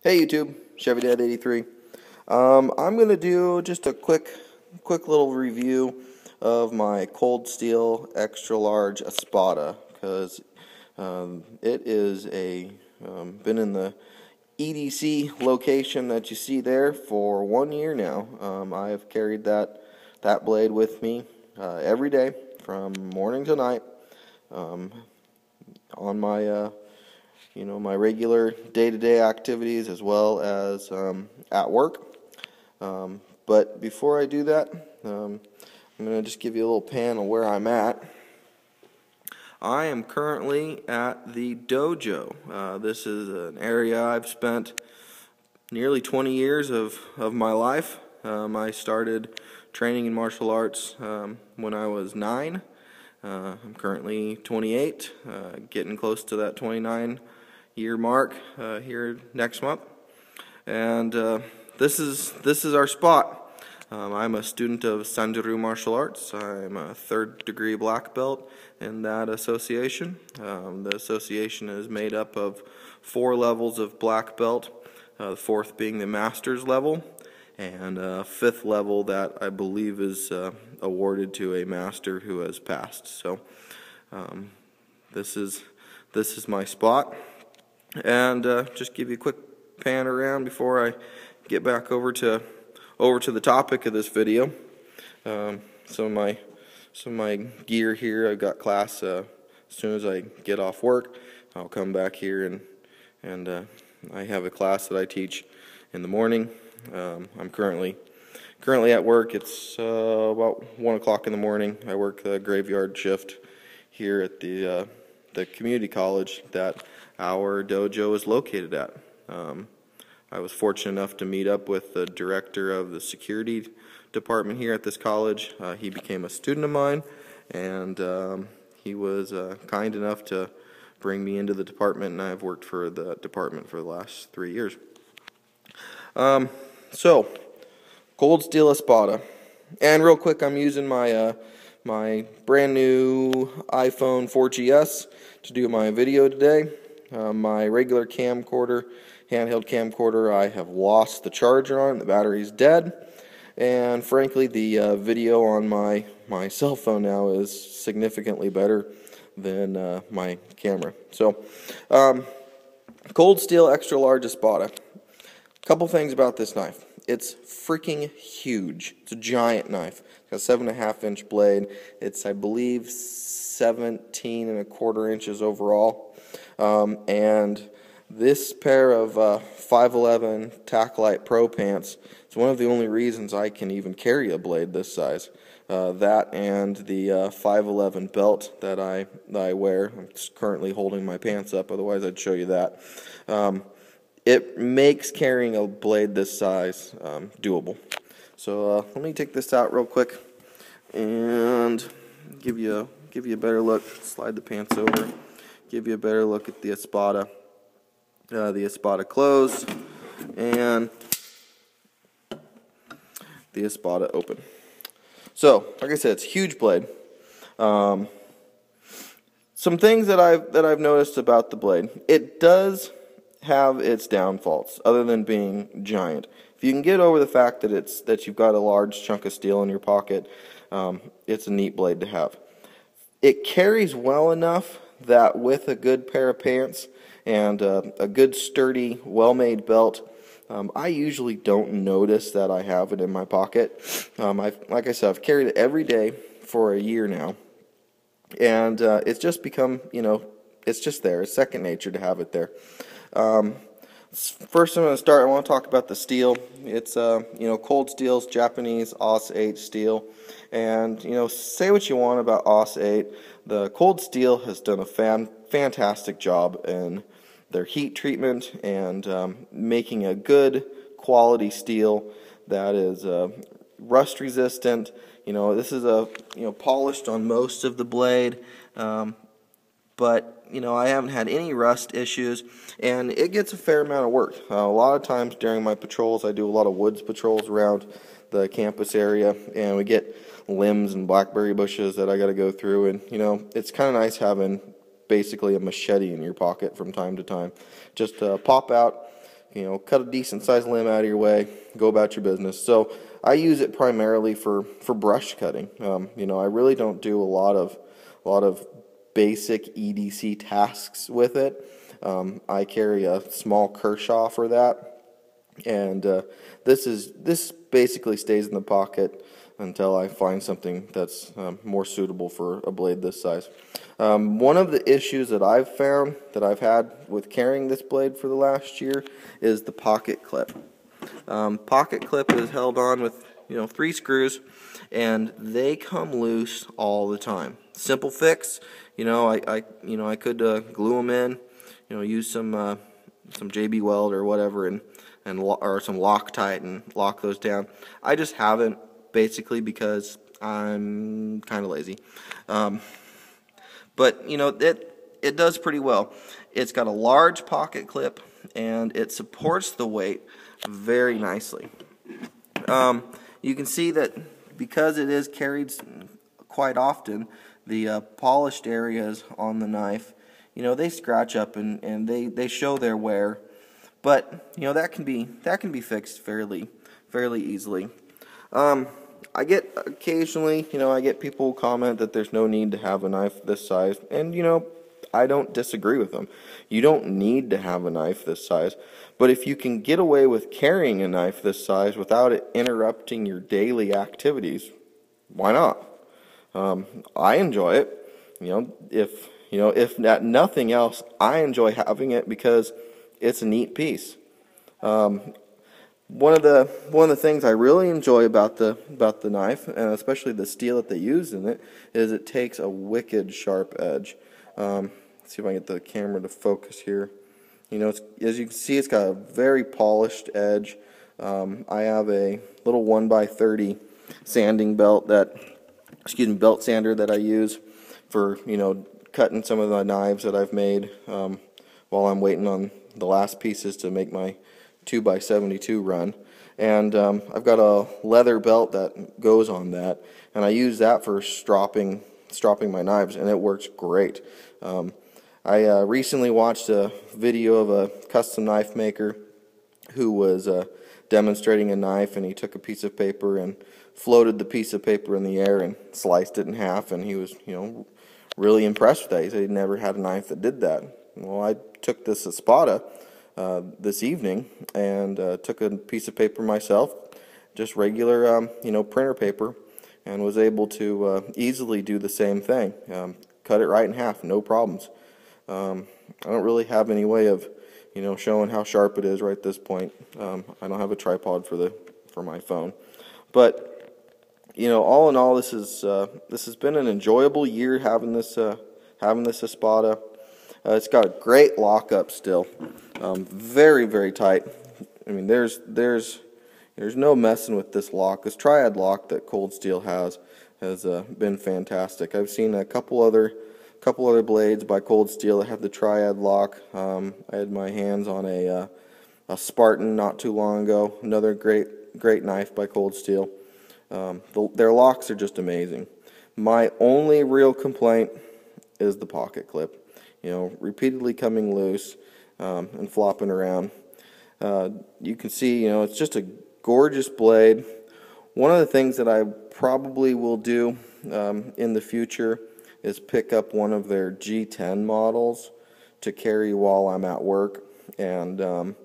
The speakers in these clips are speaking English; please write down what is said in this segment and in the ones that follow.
Hey YouTube, Chevy Dad 83. I'm gonna do just a quick little review of my Cold Steel Extra Large Espada because it is been in the EDC location that you see there for 1 year now. I have carried that blade with me every day from morning to night on my my regular day-to-day activities as well as at work. But before I do that, I'm going to just give you a little pan of where I'm at. I am currently at the dojo. This is an area I've spent nearly 20 years of my life. I started training in martial arts when I was 9. I'm currently 28, getting close to that 29-year mark here next month, and this is our spot. I'm a student of Sanjuru martial arts. I'm a 3rd degree black belt in that association. The association is made up of 4 levels of black belt, the 4th being the master's level, and a 5th level that I believe is awarded to a master who has passed. So this is my spot, and just give you a quick pan around before I get back over to the topic of this video. Some of my gear here. I've got class as soon as I get off work. I'll come back here and I have a class that I teach in the morning. I'm currently at work. It's about 1 o'clock in the morning. I work the graveyard shift here at the community college that our dojo is located at. I was fortunate enough to meet up with the director of the security department here at this college. He became a student of mine, and he was kind enough to bring me into the department, and I've worked for the department for the last 3 years. So, Cold Steel Espada. And real quick, I'm using my my brand new iPhone 4GS to do my video today. My regular camcorder, handheld camcorder, I have lost the charger on. The battery's dead. And frankly, the video on my cell phone now is significantly better than my camera. So, Cold Steel Extra Large Espada. Couple things about this knife. It's freaking huge. It's a giant knife. It's got a 7.5-inch blade. It's, I believe, 17.25 inches overall. And this pair of 511 Tacklight Pro pants is one of the only reasons I can even carry a blade this size. That and the 511 belt that I wear. I'm currently holding my pants up, otherwise I'd show you that. It makes carrying a blade this size doable. So let me take this out real quick and give you a better look. Slide the pants over. Give you a better look at the Espada. The Espada closed and the Espada open. So, like I said, it's a huge blade. Some things that I've noticed about the blade. It does have its downfalls, other than being giant. If you can get over the fact that you've got a large chunk of steel in your pocket, it's a neat blade to have. It carries well enough that with a good pair of pants and a good sturdy, well-made belt, I usually don't notice that I have it in my pocket. Like I said, I've carried it every day for a year now, and it's just become, it's just there. It's second nature to have it there. First, I'm going to start. I want to talk about the steel. It's Cold Steel's Japanese AUS 8 steel, and say what you want about AUS 8. The Cold Steel has done a fantastic job in their heat treatment and making a good quality steel that is rust resistant. This is polished on most of the blade, but I haven't had any rust issues, and it gets a fair amount of work. A lot of times during my patrols, I do a lot of woods patrols around the campus area, and we get limbs and blackberry bushes that I got to go through, and it's kind of nice having basically a machete in your pocket from time to time. Just pop out, cut a decent sized limb out of your way, go about your business. So I use it primarily for brush cutting. I really don't do a lot of basic EDC tasks with it. I carry a small Kershaw for that, and this basically stays in the pocket until I find something that's more suitable for a blade this size. One of the issues that I've found that I've had with carrying this blade for the last year is the pocket clip. Pocket clip is held on with 3 screws, and they come loose all the time. Simple fix, I could glue them in, use some JB Weld or whatever, or some Loctite and lock those down. I just haven't, basically because I'm kind of lazy. But it does pretty well. It's got a large pocket clip, and it supports the weight very nicely. You can see that because it is carried quite often, the polished areas on the knife, they scratch up and they show their wear. But that can be fixed fairly easily. I get occasionally, I get people comment that there's no need to have a knife this size, and I don't disagree with them. You don't need to have a knife this size, but if you can get away with carrying a knife this size without it interrupting your daily activities, why not? I enjoy it. If at nothing else, I enjoy having it because it's a neat piece. One of the things I really enjoy about the knife, and especially the steel that they use in it, is it takes a wicked sharp edge. Let's see if I can get the camera to focus here. As you can see, it's got a very polished edge. I have a little 1x30 sanding belt belt sander that I use for cutting some of the knives that I've made while I'm waiting on the last pieces to make my 2x72 run. And I've got a leather belt that goes on that, and I use that for stropping my knives, and it works great. I recently watched a video of a custom knife maker who was demonstrating a knife, and he took a piece of paper and floated the piece of paper in the air and sliced it in half, and he was really impressed with that. He said he'd never had a knife that did that. Well, I took this Espada this evening and took a piece of paper myself, just regular printer paper, and was able to easily do the same thing. Cut it right in half, no problems. I don't really have any way of showing how sharp it is right at this point. I don't have a tripod for my phone, but all in all, this has been an enjoyable year having this Espada. It's got a great lockup still, very, very tight. I mean, there's no messing with this lock. This triad lock that Cold Steel has been fantastic. I've seen a couple other blades by Cold Steel that have the triad lock. I had my hands on a Spartan not too long ago. Another great knife by Cold Steel. Their locks are just amazing. My only real complaint is the pocket clip. Repeatedly coming loose and flopping around. You can see, it's just a gorgeous blade. One of the things that I probably will do in the future is pick up one of their G10 models to carry while I'm at work, and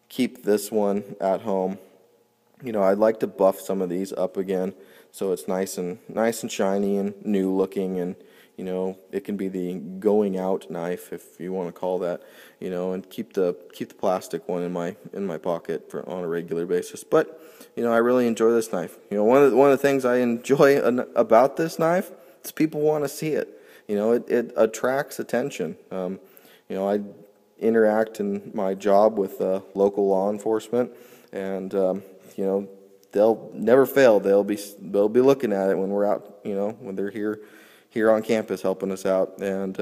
keep this one at home. I'd like to buff some of these up again so it's nice and shiny and new looking, and it can be the going out knife, if you want to call that, and keep the plastic one in my pocket on a regular basis. But I really enjoy this knife. One of the things I enjoy about this knife is people want to see it. It attracts attention. I interact in my job with local law enforcement, and they'll never fail. They'll be looking at it when we're out. When they're here on campus helping us out, and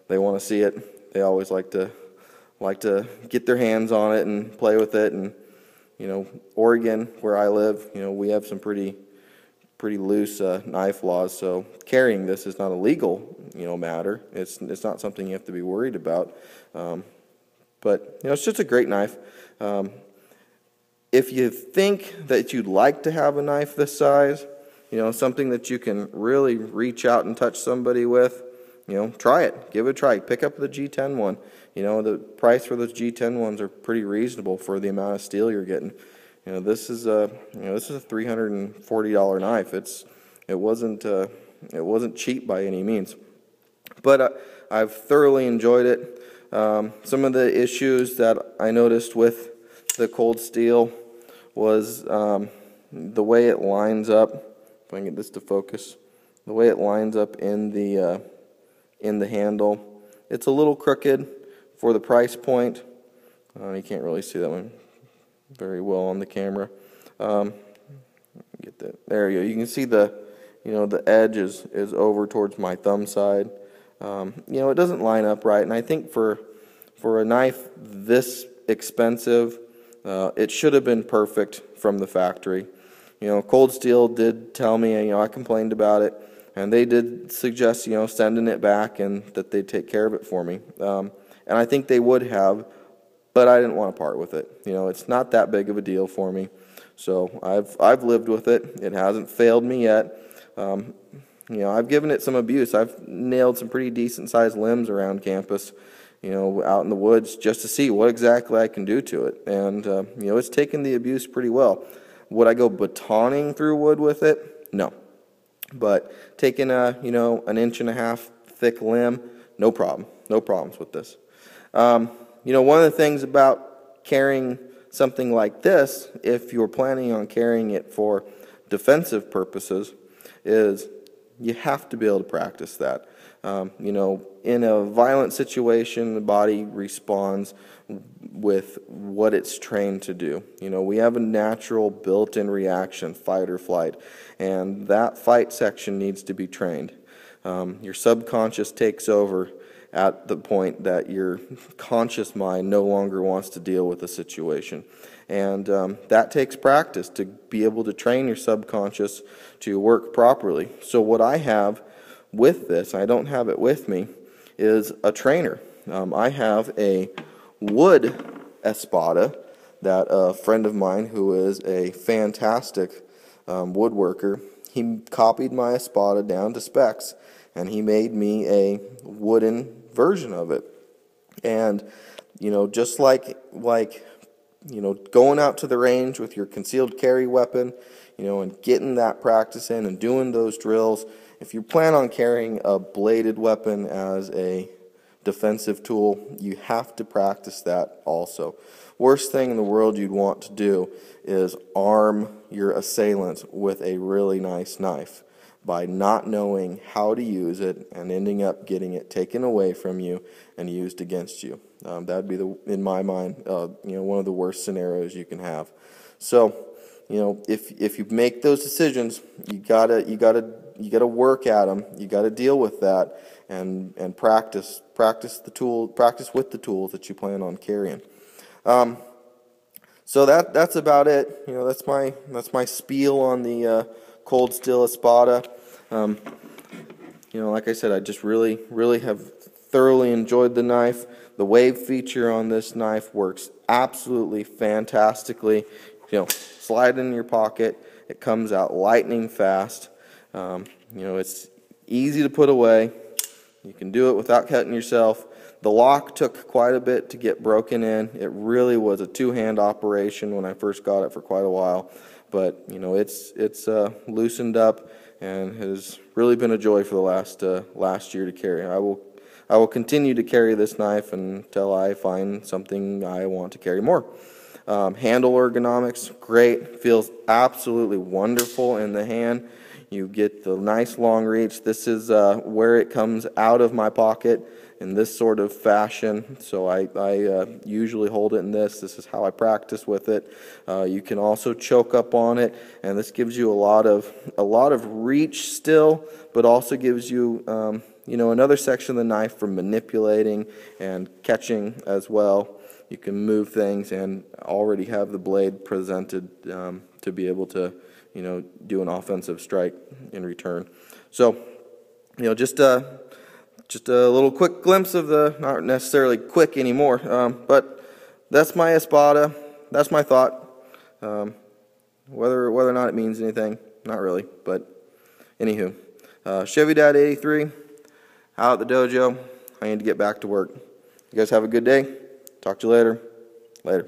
they want to see it. They always like to get their hands on it and play with it. And Oregon, where I live, we have some pretty loose knife laws, so carrying this is not a legal matter. It's not something you have to be worried about. But it's just a great knife. If you think that you'd like to have a knife this size, something that you can really reach out and touch somebody with, try it. Give it a try. Pick up the G10 one. The price for those G10 ones are pretty reasonable for the amount of steel you're getting. This is a $340 knife. It wasn't cheap by any means. But I've thoroughly enjoyed it. Some of the issues that I noticed with the Cold Steel was the way it lines up. If I can get this to focus, the way it lines up in the handle, it's a little crooked for the price point. You can't really see that one very well on the camera. Get that. There you go. You can see the edge is over towards my thumb side. It doesn't line up right, and I think for a knife this expensive, it should have been perfect from the factory. Cold Steel did tell me, I complained about it, and they did suggest, sending it back and that they'd take care of it for me. And I think they would have, but I didn't want to part with it. It's not that big of a deal for me. So I've lived with it. It hasn't failed me yet. I've given it some abuse. I've nailed some pretty decent sized limbs around campus, out in the woods, just to see what exactly I can do to it. And, it's taken the abuse pretty well. Would I go batoning through wood with it? No. But taking an 1.5 inch thick limb, no problem. No problems with this. One of the things about carrying something like this, if you're planning on carrying it for defensive purposes, is you have to be able to practice that. In a violent situation, the body responds with what it's trained to do. We have a natural built-in reaction, fight or flight, and that fight section needs to be trained. Your subconscious takes over at the point that your conscious mind no longer wants to deal with the situation. And that takes practice to be able to train your subconscious to work properly. So what I have with this, I don't have it with me, is a trainer. I have a wood Espada that a friend of mine who is a fantastic woodworker, he copied my Espada down to specs, and he made me a wooden version of it. And just like going out to the range with your concealed carry weapon, and getting that practice in and doing those drills, if you plan on carrying a bladed weapon as a defensive tool, you have to practice that also. Worst thing in the world you'd want to do is arm your assailant with a really nice knife by not knowing how to use it and ending up getting it taken away from you and used against you. That would be, in my mind, one of the worst scenarios you can have. So, if you make those decisions, you gotta work at them. You gotta deal with that and practice with the tools that you plan on carrying. So that's about it. That's my spiel on the Cold Steel Espada. Like I said, I just really have thoroughly enjoyed the knife. The wave feature on this knife works absolutely fantastically. Slide it in your pocket. It comes out lightning fast. It's easy to put away. You can do it without cutting yourself. The lock took quite a bit to get broken in. It really was a two-hand operation when I first got it for quite a while. But it's loosened up and has really been a joy for the last year to carry. I will continue to carry this knife until I find something I want to carry more. Handle ergonomics, great. Feels absolutely wonderful in the hand. You get the nice long reach. This is where it comes out of my pocket in this sort of fashion. So I usually hold it in this. This is how I practice with it. You can also choke up on it, and this gives you a lot of reach still, but also gives you another section of the knife for manipulating and catching as well. You can move things and already have the blade presented to be able to do an offensive strike in return. So just just a little quick glimpse of the, not necessarily quick anymore, but that's my Espada. That's my thought. Whether or not it means anything, not really, but anywho. Chevy Dad 83, out at the dojo. I need to get back to work. You guys have a good day. Talk to you later. Later.